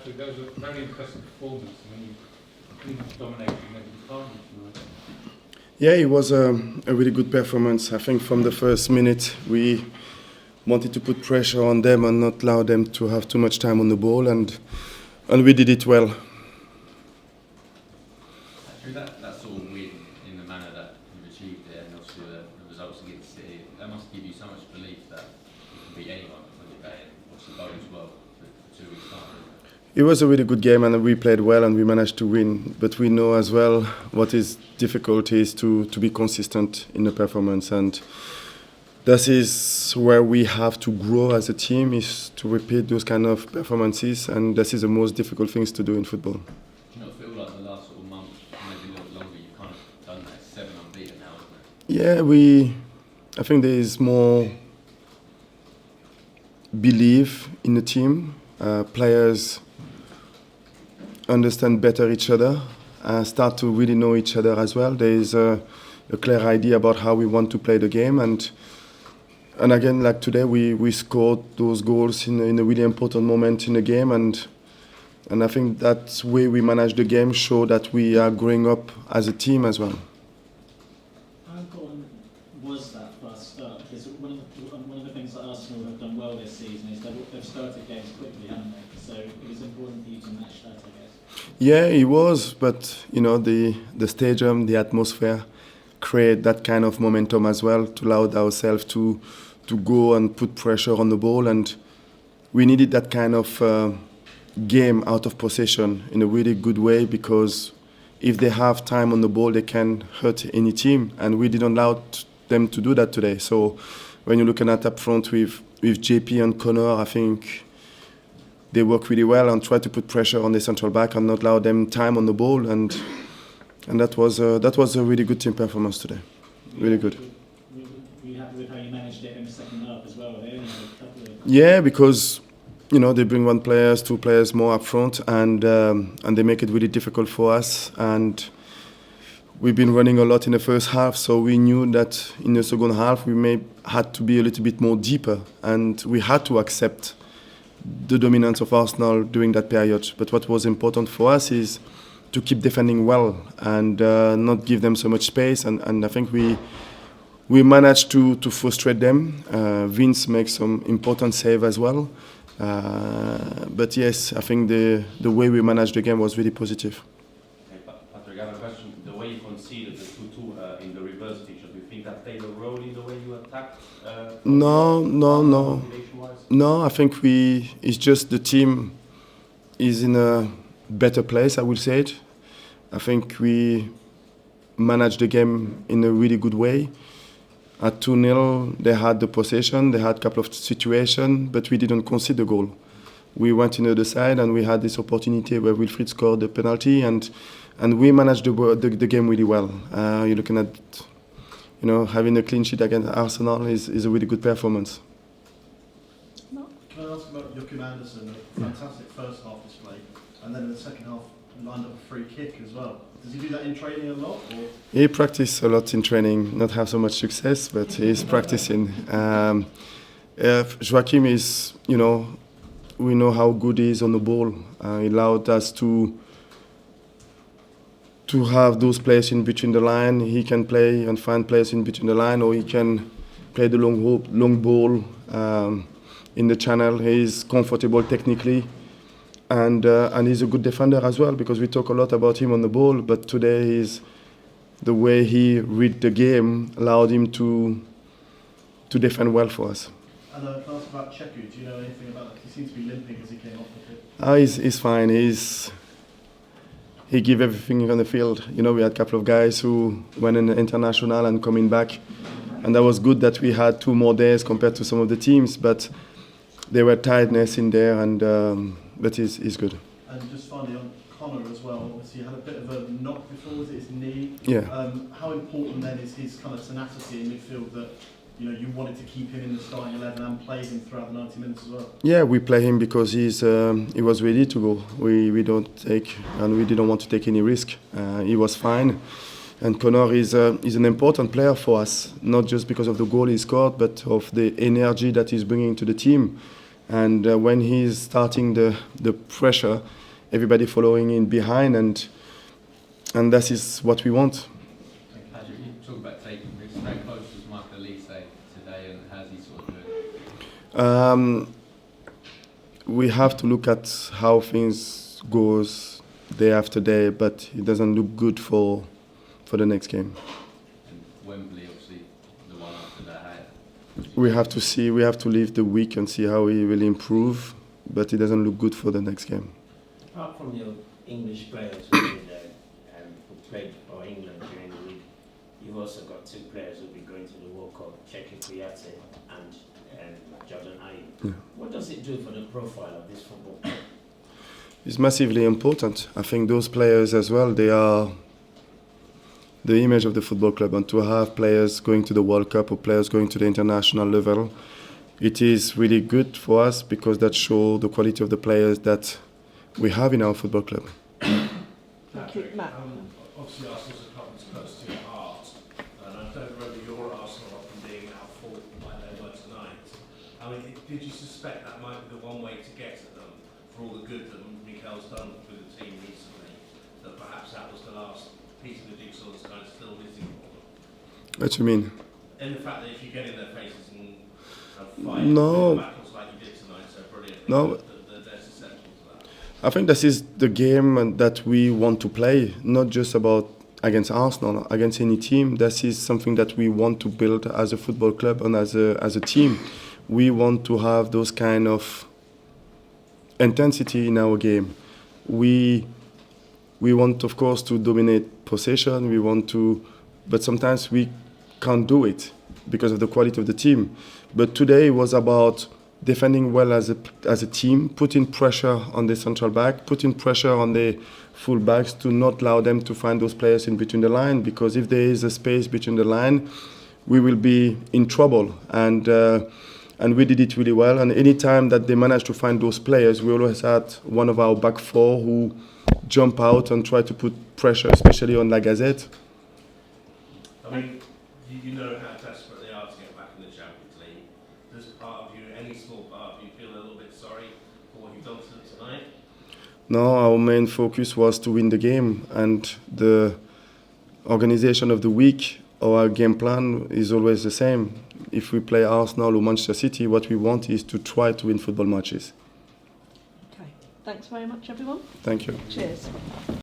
Patrick, that was a very impressive performance. I mean, you pretty much dominated every department tonight. Yeah, it was a really good performance. I think from the first minute we wanted to put pressure on them and not allow them to have too much time on the ball, and we did it well. Through that sort of win in the manner that you've achieved it, and obviously the results against City, that must give you so much belief that you can beat anyone when you're playing. Obviously, bodes well for 2 weeks' time. It was a really good game, and we played well, and we managed to win. But we know as well what is difficult is to be consistent in the performance, and this is where we have to grow as a team, is to repeat those kind of performances, and this is the most difficult things to do in football. Do you not feel like the last sort of month, maybe a little longer, you've kind of done that 7 unbeaten now, isn't it? Yeah, I think there is more belief in the team. Players understand better each other, start to really know each other as well. There is a clear idea about how we want to play the game, and again, like today, we scored those goals in a really important moment in the game, and I think that way we manage the game show that we are growing up as a team as well. How important was that first start? Because one of the things that Arsenal have done well this season is they've started games quickly, haven't they? So it was important for you to match that, I guess. Yeah, it was, but you know, the stadium, the atmosphere create that kind of momentum as well to allow ourselves to go and put pressure on the ball, and we needed that kind of game out of possession in a really good way, because if they have time on the ball they can hurt any team, and we didn't allow them to do that today. So when you're looking at up front with JP and Connor, I think they work really well and try to put pressure on the central back and not allow them time on the ball, and that was a really good team performance today. Really good. Were you happy with how you managed it in the second half as well? They only had a couple of... Yeah, because you know they bring 2 players more up front, and they make it really difficult for us. And we've been running a lot in the first half, so we knew that in the second half we may had to be a little bit more deeper, and we had to accept the dominance of Arsenal during that period. But what was important for us is to keep defending well and not give them so much space, and I think we managed to frustrate them. Vince makes some important save as well. But yes, I think the way we managed the game was really positive. Hey, Patrick, I have a question. The way you conceded the 2-2 in the reverse fixture, do you think that played a role in the way you attacked? No, I think it's just the team is in a better place, I will say it. I think we managed the game in a really good way. At 2-0, they had the possession, they had a couple of situations, but we didn't concede the goal. We went in the other side and we had this opportunity where Wilfried scored the penalty, and we managed the game really well. You're looking at, having a clean sheet against Arsenal is a really good performance. Can I ask about Joachim Andersen? A fantastic first half display, and then in the second half lined up a free kick as well. Does he do that in training a lot? Or? He practices a lot in training, not have so much success, but he's practicing. Joachim is, we know how good he is on the ball. He allowed us to have those players in between the line. He can play and find players in between the line, or he can play the long ball in the channel. He's comfortable technically. And he's a good defender as well, because we talk a lot about him on the ball, but today the way he read the game allowed him to defend well for us. And can I ask about Cheku? Do you know anything about that? He seems to be limping as he came off the pitch. He's fine. He gave everything on the field. We had a couple of guys who went in the international and coming back, and that was good that we had 2 more days compared to some of the teams, but there were tiredness in there, but he's good. And just finally on Connor as well, obviously he had a bit of a knock before, was it his knee? Yeah. How important then is his kind of tenacity in midfield that you wanted to keep him in the starting 11 and play him throughout the 90 minutes as well? Yeah, we play him because he was ready to go. We don't take, and we didn't want to take any risk. He was fine. And Connor is an important player for us, not just because of the goal he scored, but of the energy that he's bringing to the team. And when he's starting the pressure, everybody following in behind, and that is what we want. Patrick, you talk about taking risks. How close was Michael Elise today, and how's he sort of doing? We have to look at how things goes day after day, but it doesn't look good for the next game. And Wembley, obviously, the one after that. We have to see. We have to leave the week and see how he will improve, but it doesn't look good for the next game. Apart from your English players who played for England during the week, you've also got two players who'll be going to the World Cup, Patrick Vieira and Jordan Ayew. Yeah. What does it do for the profile of this football club? It's massively important. I think those players as well, they are the image of the football club, and to have players going to the World Cup or players going to the international level, it is really good for us because that shows the quality of the players that we have in our football club. Patrick, Matt. Obviously Arsenal's a club that's close to your heart, and I don't remember your Arsenal often being outfought like they were tonight. I mean, did you suspect that might be the one way to get at them, for all the good that Mikel's done with the team recently, that perhaps that was the last piece of the jigsaw that's kind of still missing for them? What do you mean? In the fact that if you get in their faces and fight No. battles like you did tonight so brilliantly, No. that they're susceptible to that. I think this is the game that we want to play, not just about against Arsenal, against any team. This is something that we want to build as a football club and as a team. We want to have those kind of intensity in our game. We want, of course, to dominate possession. We want to, but sometimes we can't do it because of the quality of the team. But today it was about defending well as a team, putting pressure on the central back, putting pressure on the full backs to not allow them to find those players in between the line, because if there is a space between the line, we will be in trouble. And we did it really well. And any time that they managed to find those players, we always had one of our back four who jump out and try to put pressure, especially on Lacazette. I mean, you know how desperate they are to get back in the Champions League. Does part of you, any small part of you, feel a little bit sorry for what you've done to them tonight? No, our main focus was to win the game, and the organization of the week, our game plan is always the same. If we play Arsenal or Manchester City, what we want is to try to win football matches. Okay, thanks very much everyone. Thank you. Cheers.